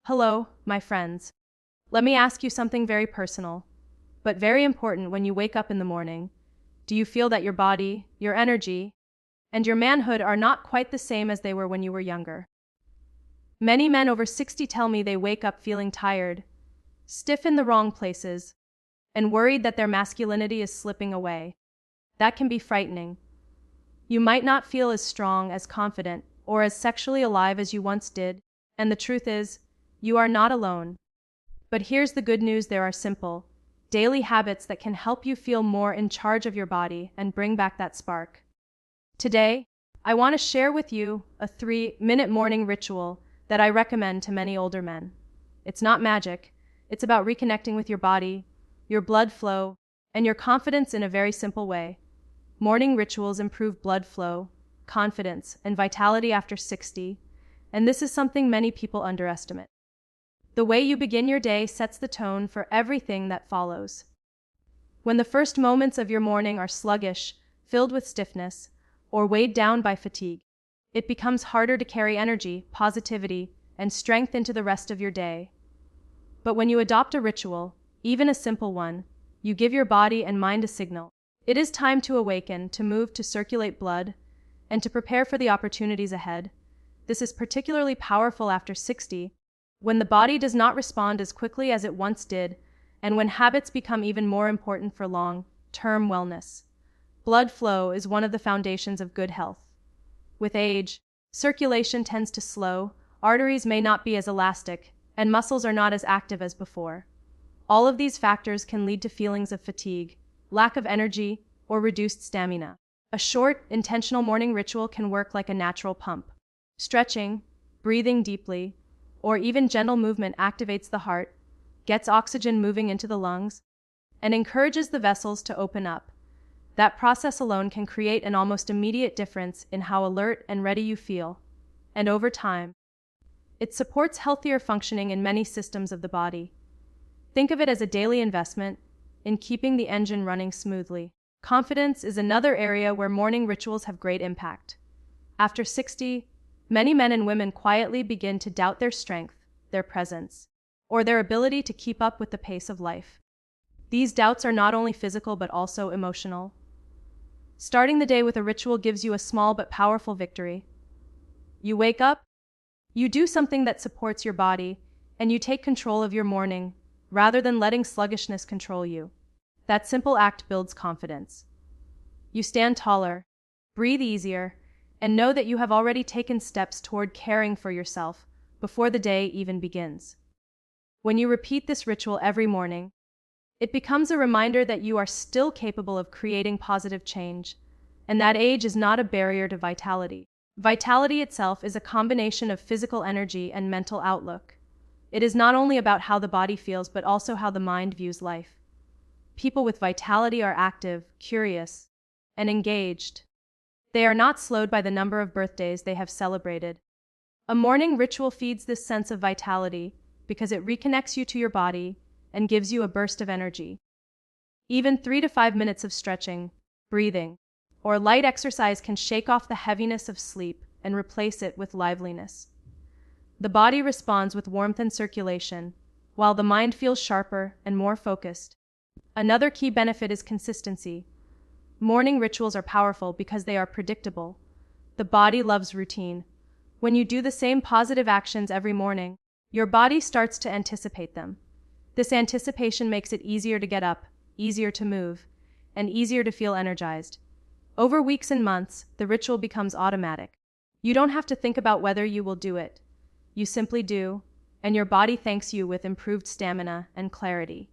Hello, my friends. Let me ask you something very personal, but very important when you wake up in the morning. Do you feel that your body, your energy, and your manhood are not quite the same as they were when you were younger? Many men over 60 tell me they wake up feeling tired, stiff in the wrong places, and worried that their masculinity is slipping away. That can be frightening. You might not feel as strong, as confident, or as sexually alive as you once did, and the truth is, you are not alone. But here's the good news: there are simple, daily habits that can help you feel more in charge of your body and bring back that spark. Today, I want to share with you a 3-minute morning ritual that I recommend to many older men. It's not magic, it's about reconnecting with your body, your blood flow, and your confidence in a very simple way. Morning rituals improve blood flow, confidence, and vitality after 60, and this is something many people underestimate. The way you begin your day sets the tone for everything that follows. When the first moments of your morning are sluggish, filled with stiffness, or weighed down by fatigue, it becomes harder to carry energy, positivity, and strength into the rest of your day. But when you adopt a ritual, even a simple one, you give your body and mind a signal. It is time to awaken, to move, to circulate blood, and to prepare for the opportunities ahead. This is particularly powerful after 60, when the body does not respond as quickly as it once did, and when habits become even more important for long-term wellness. Blood flow is one of the foundations of good health. With age, circulation tends to slow, arteries may not be as elastic, and muscles are not as active as before. All of these factors can lead to feelings of fatigue, lack of energy, or reduced stamina. A short, intentional morning ritual can work like a natural pump. Stretching, breathing deeply, or even gentle movement activates the heart, gets oxygen moving into the lungs, and encourages the vessels to open up. That process alone can create an almost immediate difference in how alert and ready you feel, and over time, it supports healthier functioning in many systems of the body. Think of it as a daily investment in keeping the engine running smoothly. Confidence is another area where morning rituals have great impact. After 60, many men and women quietly begin to doubt their strength, their presence, or their ability to keep up with the pace of life. These doubts are not only physical but also emotional. Starting the day with a ritual gives you a small but powerful victory. You wake up, you do something that supports your body, and you take control of your morning, rather than letting sluggishness control you. That simple act builds confidence. You stand taller, breathe easier, and know that you have already taken steps toward caring for yourself before the day even begins. When you repeat this ritual every morning, it becomes a reminder that you are still capable of creating positive change, and that age is not a barrier to vitality. Vitality itself is a combination of physical energy and mental outlook. It is not only about how the body feels, but also how the mind views life. People with vitality are active, curious, and engaged. They are not slowed by the number of birthdays they have celebrated. A morning ritual feeds this sense of vitality because it reconnects you to your body and gives you a burst of energy. Even 3 to 5 minutes of stretching, breathing, or light exercise can shake off the heaviness of sleep and replace it with liveliness. The body responds with warmth and circulation, while the mind feels sharper and more focused. Another key benefit is consistency. Morning rituals are powerful because they are predictable. The body loves routine. When you do the same positive actions every morning, your body starts to anticipate them. This anticipation makes it easier to get up, easier to move, and easier to feel energized. Over weeks and months, the ritual becomes automatic. You don't have to think about whether you will do it. You simply do, and your body thanks you with improved stamina and clarity.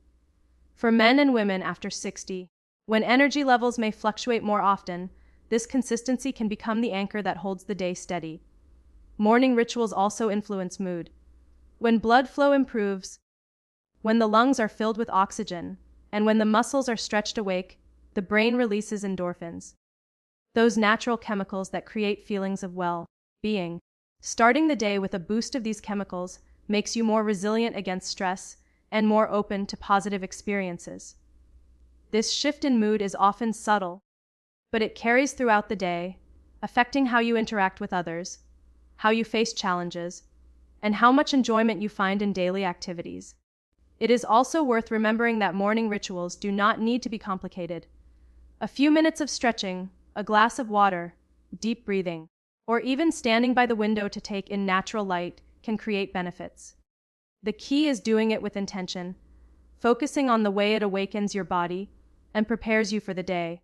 For men and women after 60, when energy levels may fluctuate more often, this consistency can become the anchor that holds the day steady. Morning rituals also influence mood. When blood flow improves, when the lungs are filled with oxygen, and when the muscles are stretched awake, the brain releases endorphins, those natural chemicals that create feelings of well-being. Starting the day with a boost of these chemicals makes you more resilient against stress and more open to positive experiences. This shift in mood is often subtle, but it carries throughout the day, affecting how you interact with others, how you face challenges, and how much enjoyment you find in daily activities. It is also worth remembering that morning rituals do not need to be complicated. A few minutes of stretching, a glass of water, deep breathing, or even standing by the window to take in natural light can create benefits. The key is doing it with intention, focusing on the way it awakens your body and prepares you for the day.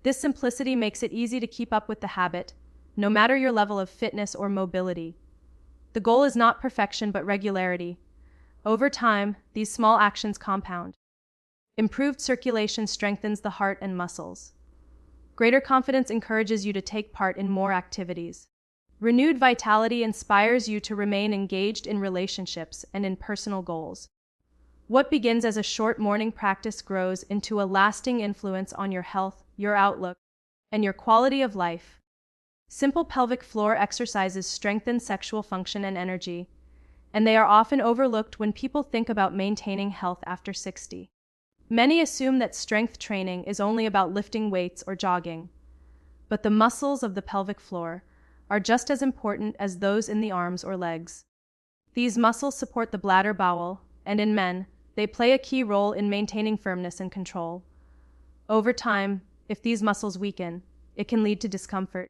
This simplicity makes it easy to keep up with the habit, no matter your level of fitness or mobility. The goal is not perfection but regularity. Over time, these small actions compound. Improved circulation strengthens the heart and muscles. Greater confidence encourages you to take part in more activities. Renewed vitality inspires you to remain engaged in relationships and in personal goals. What begins as a short morning practice grows into a lasting influence on your health, your outlook, and your quality of life. Simple pelvic floor exercises strengthen sexual function and energy, and they are often overlooked when people think about maintaining health after 60. Many assume that strength training is only about lifting weights or jogging, but the muscles of the pelvic floor are just as important as those in the arms or legs. These muscles support the bladder bowel, and in men, they play a key role in maintaining firmness and control. Over time, if these muscles weaken, it can lead to discomfort,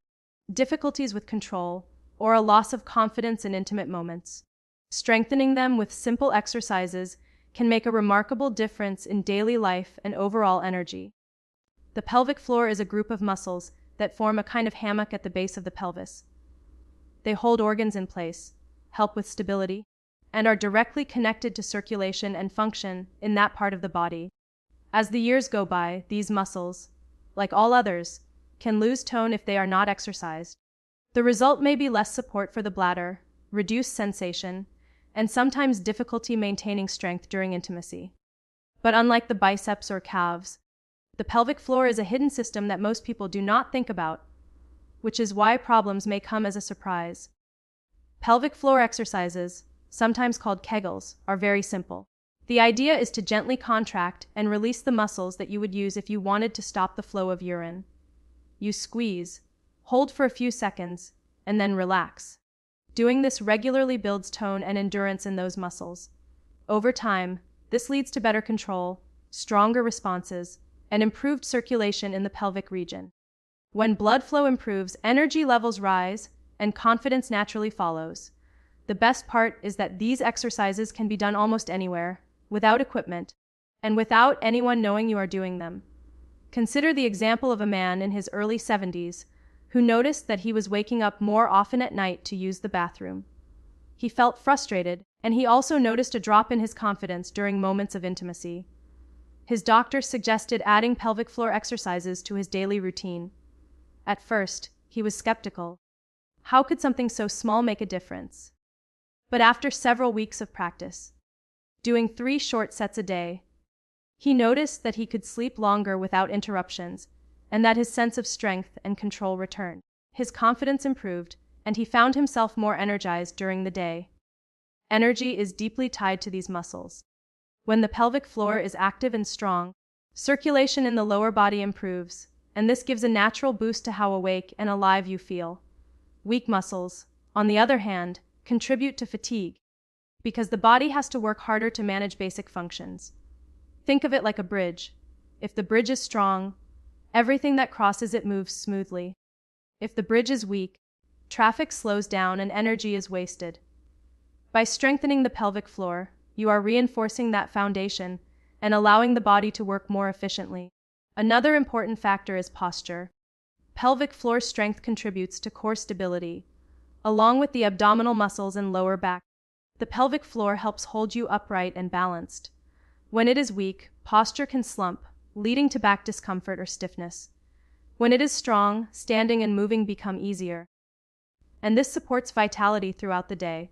difficulties with control, or a loss of confidence in intimate moments. Strengthening them with simple exercises can make a remarkable difference in daily life and overall energy. The pelvic floor is a group of muscles that form a kind of hammock at the base of the pelvis. They hold organs in place, help with stability, and are directly connected to circulation and function in that part of the body. As the years go by, these muscles, like all others, can lose tone if they are not exercised. The result may be less support for the bladder, reduced sensation, and sometimes difficulty maintaining strength during intimacy. But unlike the biceps or calves, the pelvic floor is a hidden system that most people do not think about, which is why problems may come as a surprise. Pelvic floor exercises, sometimes called Kegels, are very simple. The idea is to gently contract and release the muscles that you would use if you wanted to stop the flow of urine. You squeeze, hold for a few seconds, and then relax. Doing this regularly builds tone and endurance in those muscles. Over time, this leads to better control, stronger responses, and improved circulation in the pelvic region. When blood flow improves, energy levels rise, and confidence naturally follows. The best part is that these exercises can be done almost anywhere, without equipment, and without anyone knowing you are doing them. Consider the example of a man in his early 70s who noticed that he was waking up more often at night to use the bathroom. He felt frustrated, and he also noticed a drop in his confidence during moments of intimacy. His doctor suggested adding pelvic floor exercises to his daily routine. At first, he was skeptical. How could something so small make a difference? But after several weeks of practice, doing 3 short sets a day, he noticed that he could sleep longer without interruptions, and that his sense of strength and control returned. His confidence improved, and he found himself more energized during the day. Energy is deeply tied to these muscles. When the pelvic floor is active and strong, circulation in the lower body improves, and this gives a natural boost to how awake and alive you feel. Weak muscles, on the other hand, contribute to fatigue, because the body has to work harder to manage basic functions. Think of it like a bridge. If the bridge is strong, everything that crosses it moves smoothly. If the bridge is weak, traffic slows down and energy is wasted. By strengthening the pelvic floor, you are reinforcing that foundation and allowing the body to work more efficiently. Another important factor is posture. Pelvic floor strength contributes to core stability, along with the abdominal muscles and lower back. The pelvic floor helps hold you upright and balanced. When it is weak, posture can slump, leading to back discomfort or stiffness. When it is strong, standing and moving become easier. And this supports vitality throughout the day.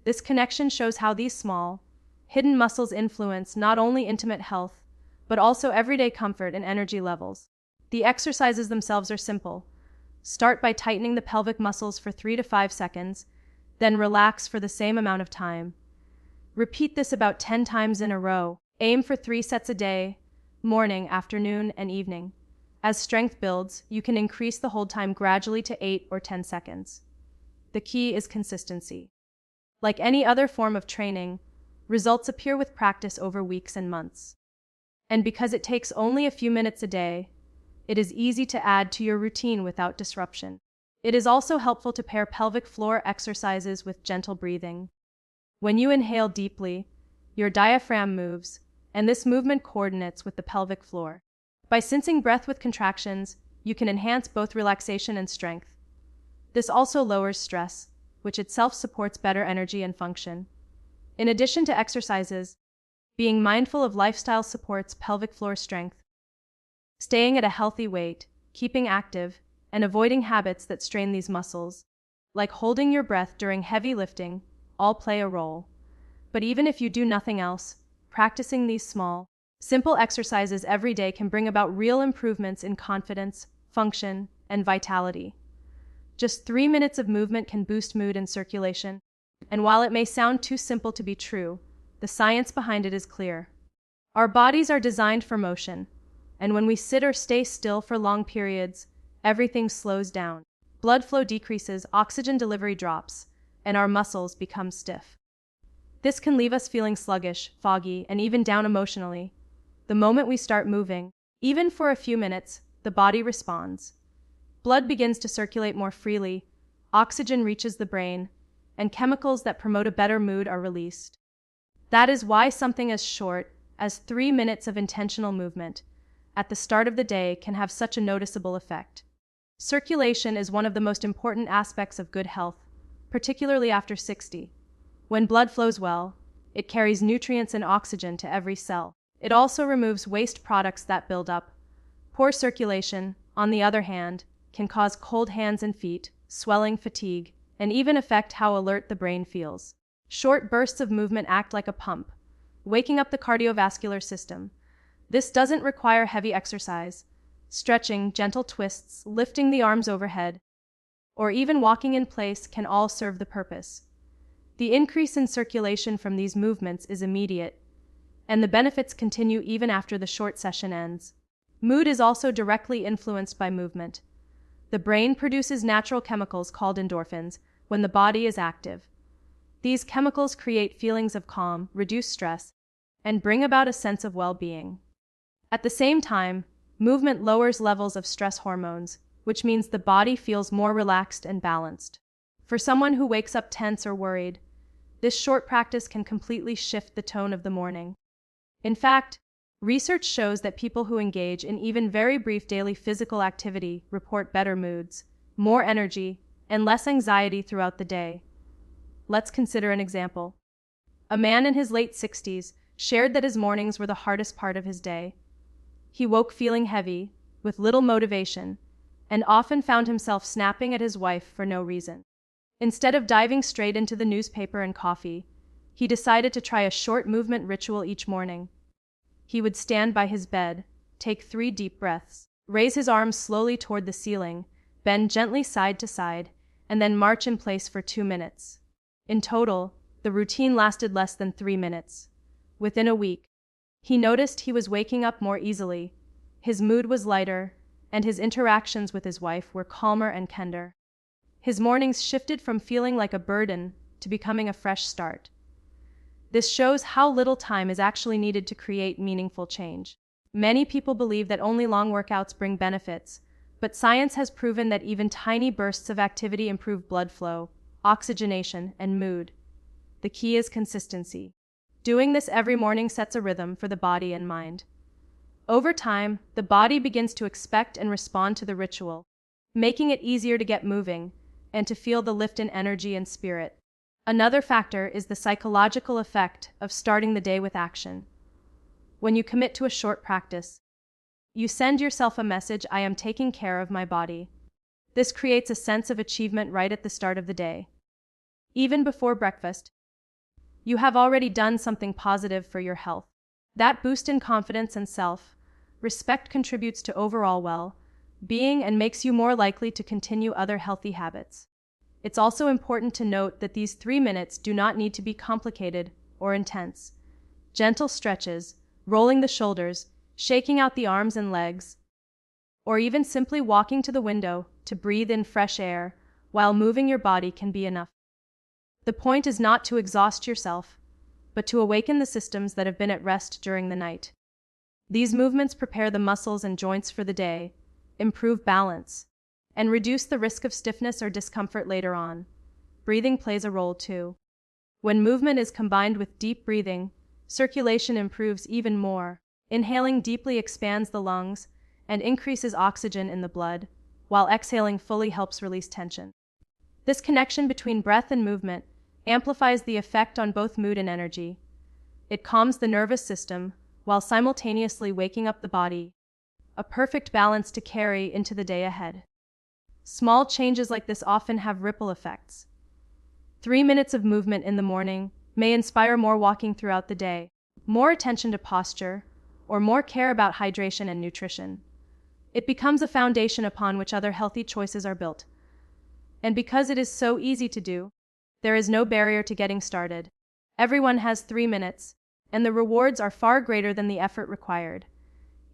This connection shows how these small, hidden muscles influence not only intimate health, but also everyday comfort and energy levels. The exercises themselves are simple. Start by tightening the pelvic muscles for 3 to 5 seconds, then relax for the same amount of time. Repeat this about 10 times in a row. Aim for 3 sets a day, morning, afternoon, and evening. As strength builds, you can increase the hold time gradually to 8 or 10 seconds. The key is consistency. Like any other form of training, results appear with practice over weeks and months. And because it takes only a few minutes a day, it is easy to add to your routine without disruption. It is also helpful to pair pelvic floor exercises with gentle breathing. When you inhale deeply, your diaphragm moves, and this movement coordinates with the pelvic floor. By sensing breath with contractions, you can enhance both relaxation and strength. This also lowers stress, which itself supports better energy and function. In addition to exercises, being mindful of lifestyle supports pelvic floor strength. Staying at a healthy weight, keeping active, and avoiding habits that strain these muscles, like holding your breath during heavy lifting, all play a role. But even if you do nothing else, practicing these small, simple exercises every day can bring about real improvements in confidence, function, and vitality. Just 3 minutes of movement can boost mood and circulation, and while it may sound too simple to be true, the science behind it is clear. Our bodies are designed for motion, and when we sit or stay still for long periods, everything slows down. Blood flow decreases, oxygen delivery drops, and our muscles become stiff. This can leave us feeling sluggish, foggy, and even down emotionally. The moment we start moving, even for a few minutes, the body responds. Blood begins to circulate more freely, oxygen reaches the brain, and chemicals that promote a better mood are released. That is why something as short as 3 minutes of intentional movement at the start of the day can have such a noticeable effect. Circulation is one of the most important aspects of good health, particularly after 60. When blood flows well, it carries nutrients and oxygen to every cell. It also removes waste products that build up. Poor circulation, on the other hand, can cause cold hands and feet, swelling, fatigue, and even affect how alert the brain feels. Short bursts of movement act like a pump, waking up the cardiovascular system. This doesn't require heavy exercise. Stretching, gentle twists, lifting the arms overhead, or even walking in place can all serve the purpose. The increase in circulation from these movements is immediate, and the benefits continue even after the short session ends. Mood is also directly influenced by movement. The brain produces natural chemicals called endorphins when the body is active. These chemicals create feelings of calm, reduce stress, and bring about a sense of well-being. At the same time, movement lowers levels of stress hormones, which means the body feels more relaxed and balanced. For someone who wakes up tense or worried, this short practice can completely shift the tone of the morning. In fact, research shows that people who engage in even very brief daily physical activity report better moods, more energy, and less anxiety throughout the day. Let's consider an example. A man in his late 60s shared that his mornings were the hardest part of his day. He woke feeling heavy, with little motivation, and often found himself snapping at his wife for no reason. Instead of diving straight into the newspaper and coffee, he decided to try a short movement ritual each morning. He would stand by his bed, take 3 deep breaths, raise his arms slowly toward the ceiling, bend gently side to side, and then march in place for 2 minutes. In total, the routine lasted less than 3 minutes. Within a week, he noticed he was waking up more easily, his mood was lighter, and his interactions with his wife were calmer and kinder. His mornings shifted from feeling like a burden to becoming a fresh start. This shows how little time is actually needed to create meaningful change. Many people believe that only long workouts bring benefits, but science has proven that even tiny bursts of activity improve blood flow, oxygenation, and mood. The key is consistency. Doing this every morning sets a rhythm for the body and mind. Over time, the body begins to expect and respond to the ritual, making it easier to get moving and to feel the lift in energy and spirit. Another factor is the psychological effect of starting the day with action. When you commit to a short practice, you send yourself a message: I am taking care of my body. This creates a sense of achievement right at the start of the day. Even before breakfast, you have already done something positive for your health. That boost in confidence and self-respect contributes to overall well-being and makes you more likely to continue other healthy habits. It's also important to note that these 3 minutes do not need to be complicated or intense. Gentle stretches, rolling the shoulders, shaking out the arms and legs, or even simply walking to the window to breathe in fresh air while moving your body can be enough. The point is not to exhaust yourself, but to awaken the systems that have been at rest during the night. These movements prepare the muscles and joints for the day, improve balance, and reduce the risk of stiffness or discomfort later on. Breathing plays a role too. When movement is combined with deep breathing, circulation improves even more. Inhaling deeply expands the lungs and increases oxygen in the blood, while exhaling fully helps release tension. This connection between breath and movement amplifies the effect on both mood and energy. It calms the nervous system while simultaneously waking up the body, a perfect balance to carry into the day ahead. Small changes like this often have ripple effects. 3 minutes of movement in the morning may inspire more walking throughout the day, more attention to posture, or more care about hydration and nutrition. It becomes a foundation upon which other healthy choices are built. And because it is so easy to do, there is no barrier to getting started. Everyone has 3 minutes, and the rewards are far greater than the effort required.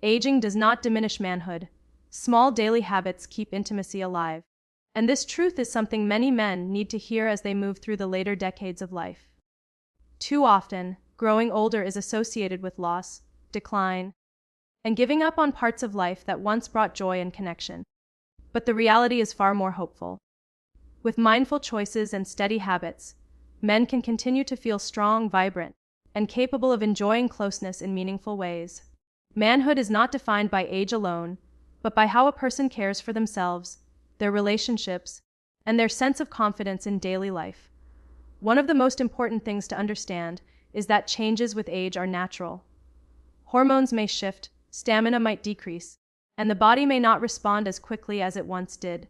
Aging does not diminish manhood. Small daily habits keep intimacy alive. And this truth is something many men need to hear as they move through the later decades of life. Too often, growing older is associated with loss, decline, and giving up on parts of life that once brought joy and connection. But the reality is far more hopeful. With mindful choices and steady habits, men can continue to feel strong, vibrant, and capable of enjoying closeness in meaningful ways. Manhood is not defined by age alone, but by how a person cares for themselves, their relationships, and their sense of confidence in daily life. One of the most important things to understand is that changes with age are natural. Hormones may shift, stamina might decrease, and the body may not respond as quickly as it once did.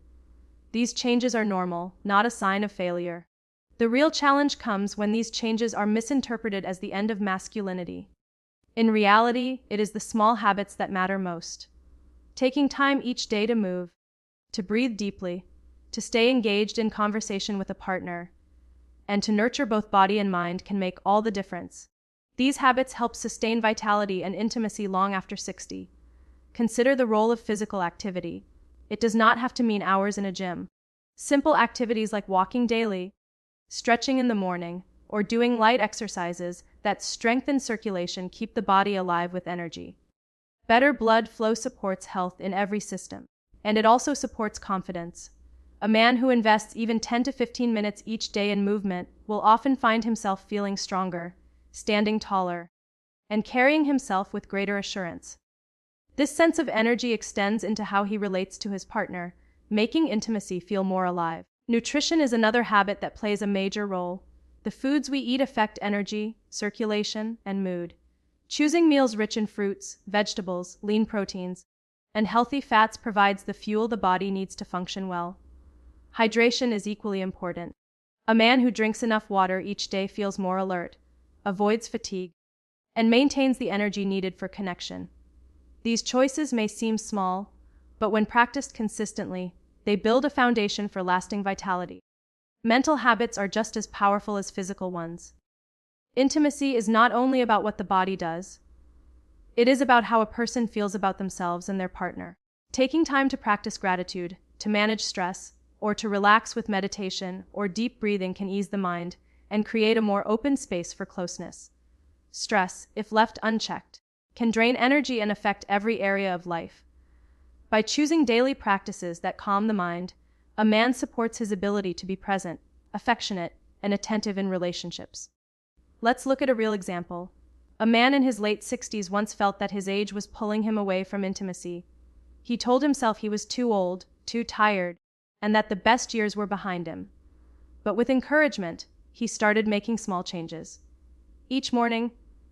These changes are normal, not a sign of failure. The real challenge comes when these changes are misinterpreted as the end of masculinity. In reality, it is the small habits that matter most. Taking time each day to move, to breathe deeply, to stay engaged in conversation with a partner, and to nurture both body and mind can make all the difference. These habits help sustain vitality and intimacy long after 60. Consider the role of physical activity. It does not have to mean hours in a gym. Simple activities like walking daily, stretching in the morning, or doing light exercises that strengthen circulation keep the body alive with energy. Better blood flow supports health in every system, and it also supports confidence. A man who invests even 10 to 15 minutes each day in movement will often find himself feeling stronger, standing taller, and carrying himself with greater assurance. This sense of energy extends into how he relates to his partner, making intimacy feel more alive. Nutrition is another habit that plays a major role. The foods we eat affect energy, circulation, and mood. Choosing meals rich in fruits, vegetables, lean proteins, and healthy fats provides the fuel the body needs to function well. Hydration is equally important. A man who drinks enough water each day feels more alert, avoids fatigue, and maintains the energy needed for connection. These choices may seem small, but when practiced consistently, they build a foundation for lasting vitality. Mental habits are just as powerful as physical ones. Intimacy is not only about what the body does, it is about how a person feels about themselves and their partner. Taking time to practice gratitude, to manage stress, or to relax with meditation or deep breathing can ease the mind and create a more open space for closeness. Stress, if left unchecked, can drain energy and affect every area of life. By choosing daily practices that calm the mind, a man supports his ability to be present, affectionate, and attentive in relationships. Let's look at a real example. A man in his late 60s once felt that his age was pulling him away from intimacy. He told himself he was too old, too tired, and that the best years were behind him. But with encouragement, he started making small changes. Each morning,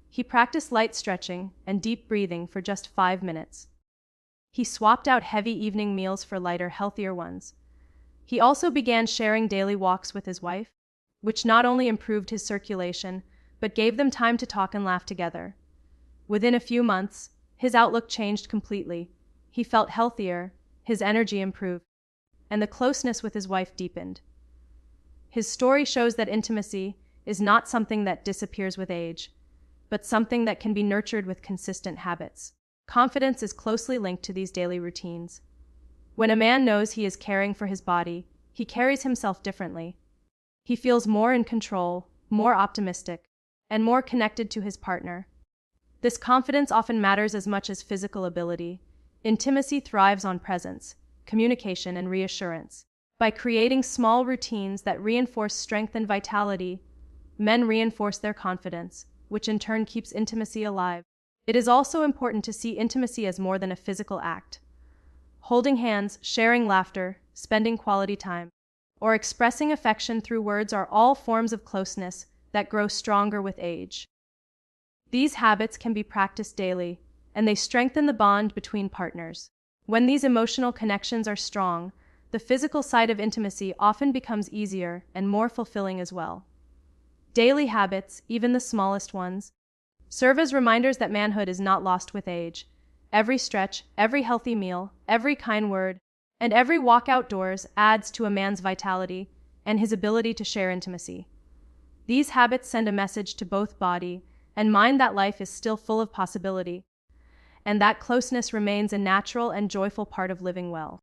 he practiced light stretching and deep breathing for just 5 minutes. He swapped out heavy evening meals for lighter, healthier ones. He also began sharing daily walks with his wife, which not only improved his circulation, but gave them time to talk and laugh together. Within a few months, his outlook changed completely. He felt healthier, his energy improved, and the closeness with his wife deepened. His story shows that intimacy is not something that disappears with age, but something that can be nurtured with consistent habits. Confidence is closely linked to these daily routines. When a man knows he is caring for his body, he carries himself differently. He feels more in control, more optimistic, and more connected to his partner. This confidence often matters as much as physical ability. Intimacy thrives on presence, communication, and reassurance. By creating small routines that reinforce strength and vitality, men reinforce their confidence, which in turn keeps intimacy alive. It is also important to see intimacy as more than a physical act. Holding hands, sharing laughter, spending quality time, or expressing affection through words are all forms of closeness that grow stronger with age. These habits can be practiced daily, and they strengthen the bond between partners. When these emotional connections are strong, the physical side of intimacy often becomes easier and more fulfilling as well. Daily habits, even the smallest ones, serve as reminders that manhood is not lost with age. Every stretch, every healthy meal, every kind word, and every walk outdoors adds to a man's vitality and his ability to share intimacy. These habits send a message to both body and mind that life is still full of possibility, and that closeness remains a natural and joyful part of living well.